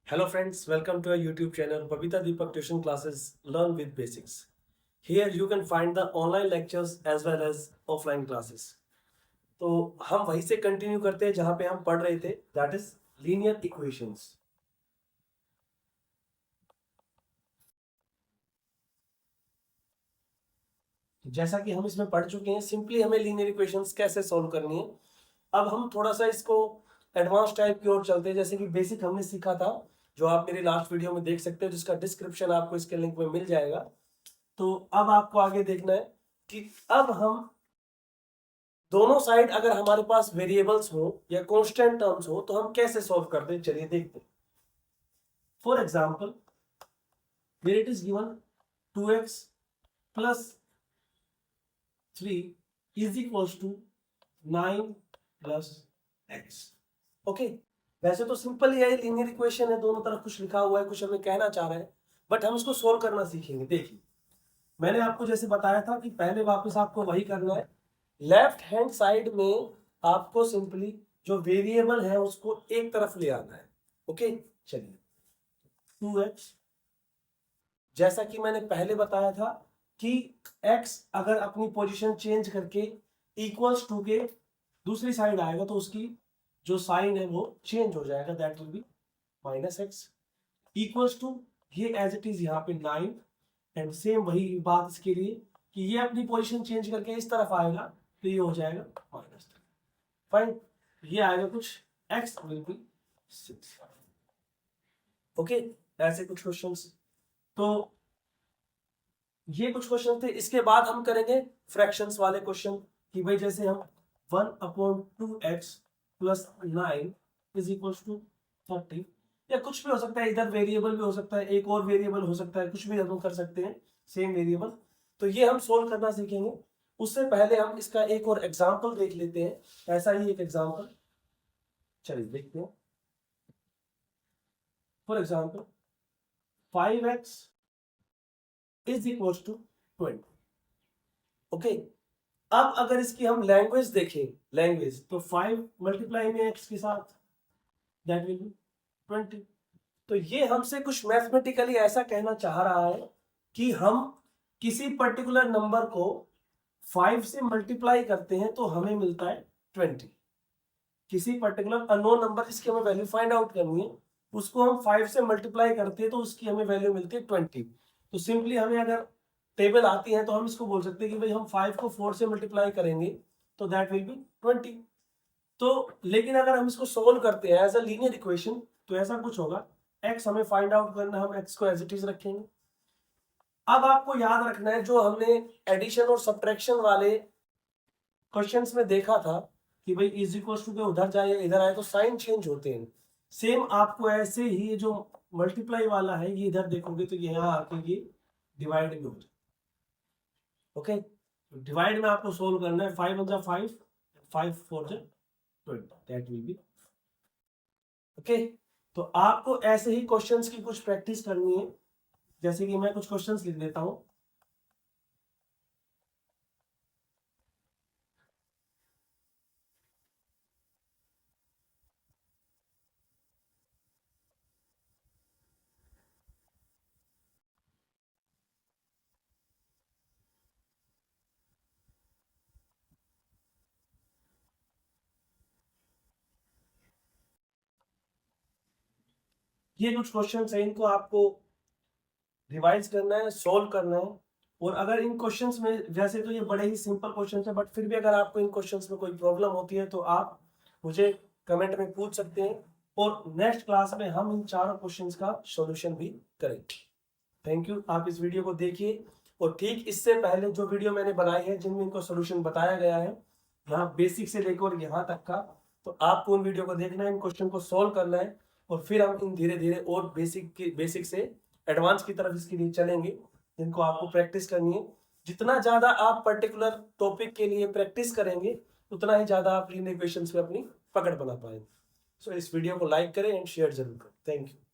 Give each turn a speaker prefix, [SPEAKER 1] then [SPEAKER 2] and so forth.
[SPEAKER 1] Hello friends, welcome to our YouTube channel Babita Deepak Tuition Classes Learn with Basics. Here you can find the online lectures as well as offline classes. तो हम वहीं से continue करते हैं जहां पे हम पढ़ रहे थे, दैट इज लीनियर इक्वेशंस। जैसा कि हम इसमें पढ़ चुके हैं, सिंपली हमें लीनियर इक्वेशंस कैसे सॉल्व करनी है। अब हम थोड़ा सा इसको एडवांस टाइप की ओर चलते हैं। जैसे कि बेसिक हमने सीखा था, जो आप मेरी लास्ट वीडियो में देख सकते हो, जिसका डिस्क्रिप्शन आपको इसके लिंक में मिल जाएगा। तो अब आपको आगे देखना है कि अब हम दोनों साइड अगर हमारे पास वेरिएबल्स हो या कांस्टेंट टर्म्स हो तो हम कैसे सॉल्व करते हैं, चलिए देखते हैं। For example, where it is given 2x plus 3 is equals to 9 plus x। Okay, वैसे तो सिंपल ही है, लीनियर इक्वेशन है, दोनों तरफ कुछ लिखा हुआ है, कुछ हमें कहना चाह रहा है, बट हम इसको सोल्व करना सीखेंगे। देखिए, मैंने आपको जैसे बताया था कि पहले वापस आपको वही करना है। लेफ्ट हैंड साइड में आपको सिंपली जो वेरिएबल है उसको एक तरफ ले आना है। ओके, चलिए 2x, जैसा कि मैंने पहले बताया था कि x अगर अपनी पोजीशन चेंज करके इक्वल्स टू के दूसरी साइड आएगा तो उसकी जो साइन है वो चेंज हो जाएगा, that will be minus x equals to, ये एज इट इज यहाँ पे 9। एंड सेम वही बात इसके लिए कि ये अपनी पोजीशन चेंज करके इस तरफ आएगा तो ये हो जाएगा माइनस। फाइन, ये आएगा कुछ x विल बी 6। ओके, ऐसे कुछ क्वेश्चंस। तो ये कुछ क्वेश्चन थे। इसके बाद हम करेंगे फ्रैक्शंस वाले क्वेश्चन कि भाई जैसे हम 1/2x plus 9 is equals to 30, या कुछ भी हो सकता है, इधर वेरिएबल भी हो सकता है, एक और वेरिएबल हो सकता है, कुछ भी हम कर सकते हैं, सेम वेरिएबल। तो ये हम सोल्व करना सीखेंगे। उससे पहले हम इसका एक और एग्जांपल देख लेते हैं, ऐसा ही एक एग्जांपल, चलिए देखते हैं। For example 5x is equals to 20। Okay, अब अगर इसकी हम लैंग्वेज देखें, लैंग्वेज, तो 5 मल्टीप्लाई में x के साथ दैट विल बी 20। तो ये हमसे कुछ मैथमेटिकली ऐसा कहना चाह रहा है कि हम किसी पर्टिकुलर नंबर को 5 से मल्टीप्लाई करते हैं तो हमें मिलता है 20। किसी पर्टिकुलर अननोन नंबर जिसकी हमें वैल्यू फाइंड आउट करनी है, उसको हम 5 से मल्टीप्लाई करते हैं तो उसकी हमें वैल्यू मिलती है 20। तो सिंपली हमें अगर टेबल आती है तो हम इसको बोल सकते हैं कि भाई हम 5 को 4 से मल्टीप्लाई करेंगे तो दैट विल बी 20। तो लेकिन अगर हम इसको सोल्व करते हैं एज अ लीनियर इक्वेशन तो ऐसा कुछ होगा, x हमें फाइंड आउट करना है, हम x को एज इट इज रखेंगे। अब आपको याद रखना है, जो हमने एडिशन और सब्ट्रैक्शन वाले क्वेश्चंस में देखा था कि भाई इज इक्वल टू के उधर जाए इधर आए तो साइन चेंज होते हैं। सेम आपको ऐसे ही जो मल्टीप्लाई वाला है, ये इधर देखोगे तो यहाँ आके ये डिवाइड भी हो जाए। ओके, डिवाइड में आपको सोल्व करना है, 5 × 5, 5 4 20, दैट विल बी ओके। तो आपको ऐसे ही क्वेश्चंस की कुछ प्रैक्टिस करनी है। जैसे कि मैं कुछ क्वेश्चंस लिख देता हूं। ये कुछ क्वेश्चंस है, इनको आपको रिवाइज करना है, सोल्व करना है। और अगर इन क्वेश्चंस में, वैसे तो ये बड़े ही सिंपल क्वेश्चंस है, बट फिर भी अगर आपको इन क्वेश्चंस में कोई प्रॉब्लम होती है तो आप मुझे कमेंट में पूछ सकते हैं, और नेक्स्ट क्लास में हम इन चारों क्वेश्चंस का सॉल्यूशन भी करेंगे। थैंक यू, आप इस वीडियो को देखिए। और ठीक इससे पहले जो वीडियो मैंने बनाई है जिनमें इनको सॉल्यूशन बताया गया है, यहाँ बेसिक से लेकर यहाँ तक का, तो आपको उन वीडियो को देखना है, इन क्वेश्चन को सोल्व करना है, और फिर हम इन धीरे धीरे और बेसिक से एडवांस की तरफ इसके लिए चलेंगे, जिनको आपको प्रैक्टिस करनी है। जितना ज्यादा आप पर्टिकुलर टॉपिक के लिए प्रैक्टिस करेंगे उतना ही ज्यादा आप लीनियर इक्वेशंस पे अपनी पकड़ बना पाएंगे। सो इस वीडियो को लाइक करें एंड शेयर जरूर करें। Thank you.